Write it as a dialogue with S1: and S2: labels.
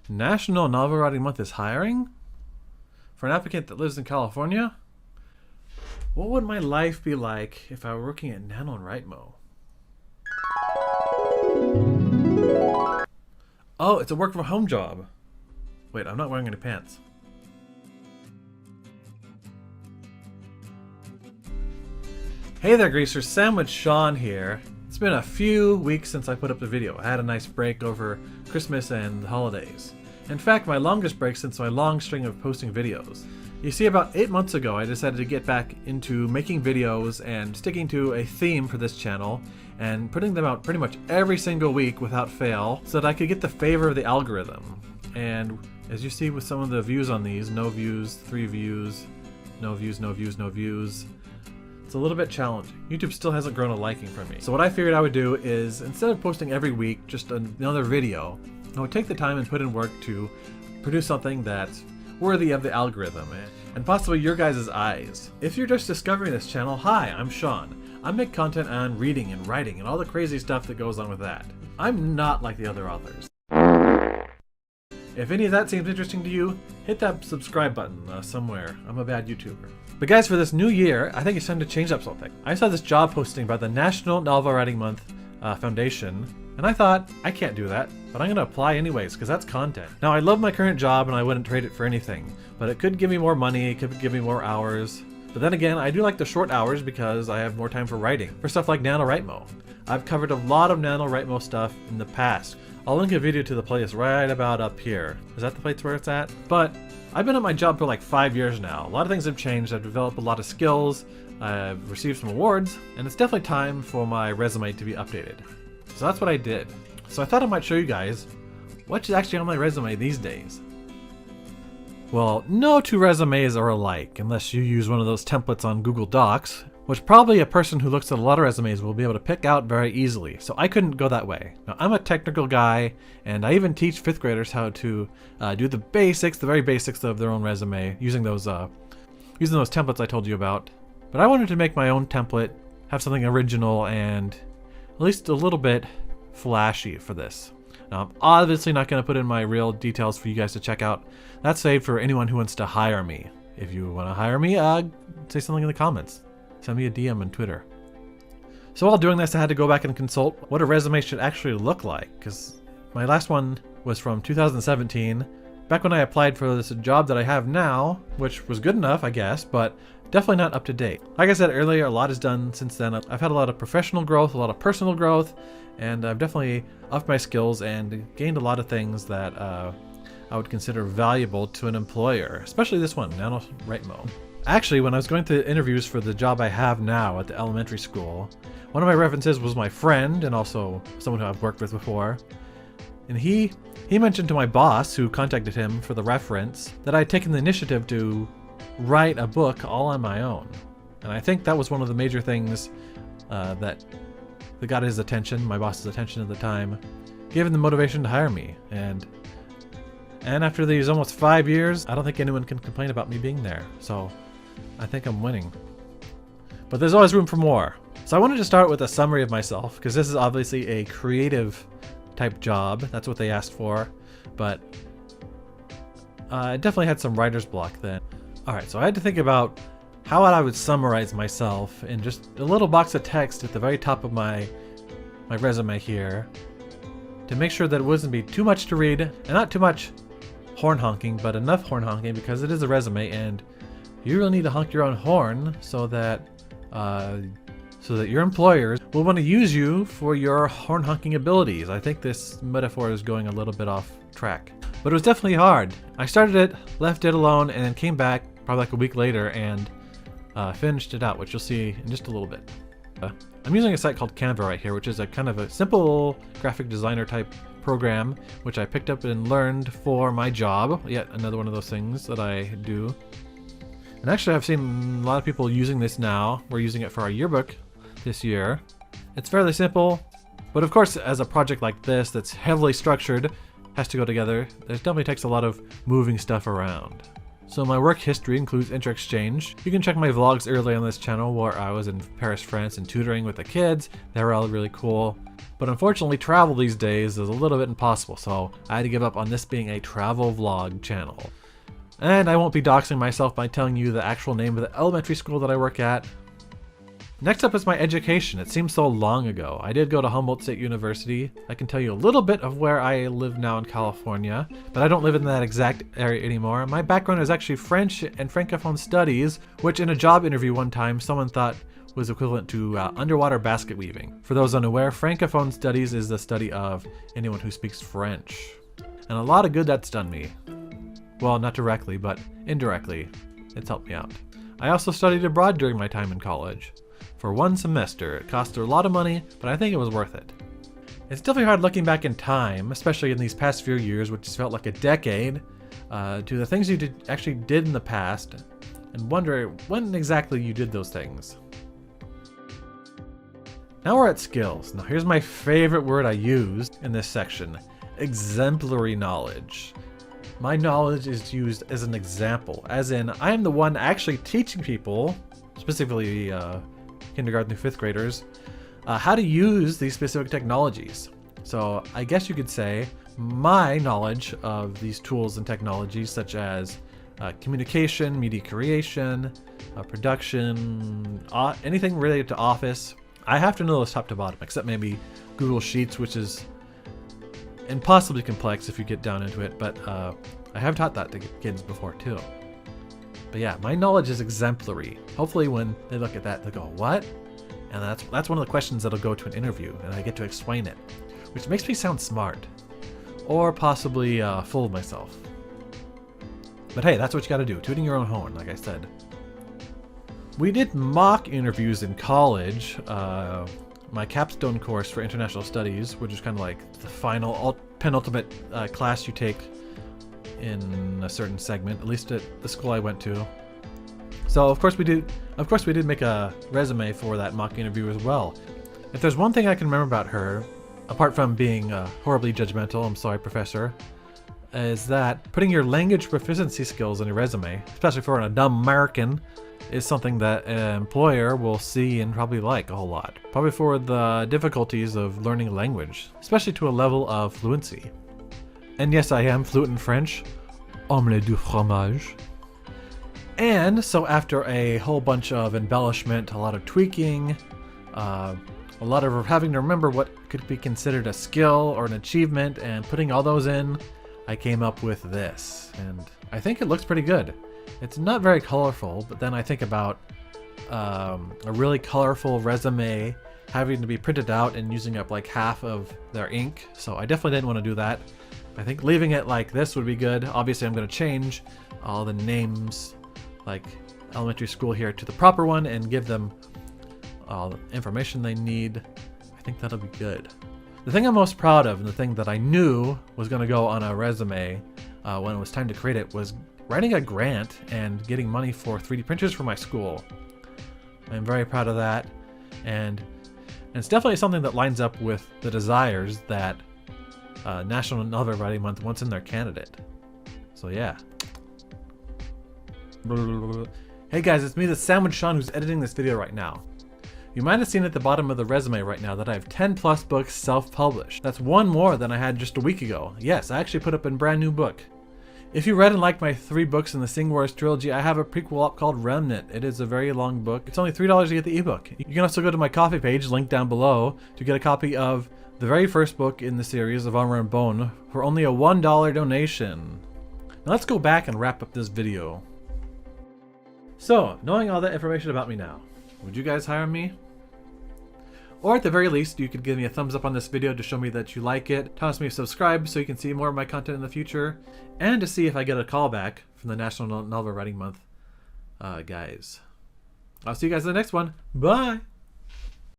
S1: National Novel Writing Month is hiring? For an applicant that lives in California? What would my life be like if I were working at NaNoWriMo? Oh, it's a work from home job. Wait, I'm not wearing any pants. Hey there, Greasers. Sandwich Sean here. It's been a few weeks since I put up the video. I had a nice break over Christmas and the holidays. In fact, my longest break since my long string of posting videos. You see, about 8 months ago, I decided to get back into making videos and sticking to a theme for this channel and putting them out pretty much every single week without fail so that I could get the favor of the algorithm. And as you see with some of the views on these, no views, 3 views, no views, no views, no views, it's a little bit challenging. YouTube still hasn't grown a liking from me. So what I figured I would do is, instead of posting every week just another video, I would take the time and put in work to produce something that's worthy of the algorithm and possibly your guys' eyes. If you're just discovering this channel, hi, I'm Sean. I make content on reading and writing and all the crazy stuff that goes on with that. I'm not like the other authors. If any of that seems interesting to you, hit that subscribe button somewhere. I'm a bad YouTuber. But guys, for this new year, I think it's time to change up something. I saw this job posting by the National Novel Writing Month Foundation, and I thought, I can't do that, but I'm going to apply anyways, because that's content. Now, I love my current job, and I wouldn't trade it for anything, but it could give me more money, it could give me more hours. But then again, I do like the short hours because I have more time for writing, for stuff like NaNoWriMo. I've covered a lot of NaNoWriMo stuff in the past. I'll link a video to the playlist right about up here. Is that the place where it's at? But I've been at my job for like 5 years now. A lot of things have changed. I've developed a lot of skills. I've received some awards, and it's definitely time for my resume to be updated. So that's what I did. So I thought I might show you guys what's actually on my resume these days. Well, no two resumes are alike unless you use one of those templates on Google Docs, which probably a person who looks at a lot of resumes will be able to pick out very easily. So I couldn't go that way. Now, I'm a technical guy, and I even teach 5th graders how to do the basics, the very basics of their own resume, using those templates I told you about. But I wanted to make my own template, have something original, and at least a little bit flashy for this. Now, I'm obviously not going to put in my real details for you guys to check out. That's saved for anyone who wants to hire me. If you want to hire me, say something in the comments. Send me a DM on Twitter. So while doing this, I had to go back and consult what a resume should actually look like, because my last one was from 2017, back when I applied for this job that I have now, which was good enough, I guess, but definitely not up to date. Like I said earlier, a lot is done since then. I've had a lot of professional growth, a lot of personal growth, and I've definitely upped my skills and gained a lot of things that I would consider valuable to an employer, especially this one, NaNoWriMo. Actually, when I was going through interviews for the job I have now at the elementary school, one of my references was my friend and also someone who I've worked with before. And he mentioned to my boss, who contacted him for the reference, that I had taken the initiative to write a book all on my own. And I think that was one of the major things that got his attention, my boss's attention at the time, gave him the motivation to hire me. And after these almost 5 years, I don't think anyone can complain about me being there. So I think I'm winning. But there's always room for more. So I wanted to start with a summary of myself, because this is obviously a creative type job. That's what they asked for. But I definitely had some writer's block then. Alright, so I had to think about how I would summarize myself in just a little box of text at the very top of my resume here, to make sure that it wouldn't be too much to read, and not too much horn honking, but enough horn honking, because it is a resume, and you really need to honk your own horn so that your employers will want to use you for your horn honking abilities. I think this metaphor is going a little bit off track, but it was definitely hard. I started it, left it alone, and then came back probably like a week later and finished it out, which you'll see in just a little bit. I'm using a site called Canva right here, which is a kind of a simple graphic designer type program, which I picked up and learned for my job. Yet another one of those things that I do. And actually, I've seen a lot of people using this now. We're using it for our yearbook this year. It's fairly simple, but of course, as a project like this that's heavily structured, has to go together, it definitely takes a lot of moving stuff around. So my work history includes inter-exchange. You can check my vlogs early on this channel where I was in Paris, France and tutoring with the kids. They were all really cool. But unfortunately travel these days is a little bit impossible, so I had to give up on this being a travel vlog channel. And I won't be doxing myself by telling you the actual name of the elementary school that I work at. Next up is my education. It seems so long ago. I did go to Humboldt State University. I can tell you a little bit of where I live now in California, but I don't live in that exact area anymore. My background is actually French and Francophone studies, which in a job interview one time someone thought was equivalent to underwater basket weaving. For those unaware, Francophone studies is the study of anyone who speaks French. And a lot of good that's done me. Well, not directly, but indirectly. It's helped me out. I also studied abroad during my time in college. For 1 semester. It cost a lot of money, but I think it was worth it. It's definitely hard looking back in time, especially in these past few years, which has felt like a decade, to the things you actually did in the past, and wonder when exactly you did those things. Now we're at skills. Now here's my favorite word I used in this section. Exemplary knowledge. My knowledge is used as an example, as in I am the one actually teaching people, specifically kindergarten through 5th graders, how to use these specific technologies. So I guess you could say my knowledge of these tools and technologies such as communication, media creation, production, anything related to Office, I have to know those top to bottom, except maybe Google Sheets, which is impossibly complex if you get down into it, but I have taught that to kids before too. But yeah, my knowledge is exemplary. Hopefully when they look at that, they'll go, what? And that's one of the questions that'll go to an interview, and I get to explain it, which makes me sound smart. Or possibly full of myself. But hey, that's what you gotta do, tooting your own horn, like I said. We did mock interviews in college. My capstone course for international studies, which is kind of like the final, penultimate class you take in a certain segment, at least at the school I went to. So of course we did make a resume for that mock interview as well. If there's one thing I can remember about her, apart from being horribly judgmental, I'm sorry professor, is that putting your language proficiency skills in your resume, especially for an dumb American, is something that an employer will see and probably like a whole lot. Probably for the difficulties of learning a language, especially to a level of fluency. And yes, I am fluent in French. Omelette du fromage. And so after a whole bunch of embellishment, a lot of tweaking, a lot of having to remember what could be considered a skill or an achievement and putting all those in, I came up with this. And I think it looks pretty good. It's not very colorful, but then I think about a really colorful resume having to be printed out and using up like half of their ink. So I definitely didn't want to do that. I think leaving it like this would be good. Obviously I'm going to change all the names, like elementary school here, to the proper one and give them all the information they need. I think that'll be good. The thing I'm most proud of, and the thing that I knew was going to go on a resume when it was time to create it, was writing a grant and getting money for 3D printers for my school. I'm very proud of that, and it's definitely something that lines up with the desires that National Novel Writing Month wants in their candidate. So yeah. Hey guys, it's me, the Sandwich Sean, who's editing this video right now. You might have seen at the bottom of the resume right now that I have 10 plus books self-published. That's one more than I had just a week ago. Yes, I actually put up a brand new book. If you read and liked my 3 books in the Sing Wars trilogy, I have a prequel up called Remnant. It is a very long book. It's only $3 to get the ebook. You can also go to my Ko-fi page, linked down below, to get a copy of the very first book in the series of Armor and Bone for only a $1 donation. Now let's go back and wrap up this video. So, knowing all that information about me now, would you guys hire me? Or at the very least, you could give me a thumbs up on this video to show me that you like it, toss me a subscribe so you can see more of my content in the future, and to see if I get a call back from the National Novel Writing Month guys. I'll see you guys in the next one. Bye!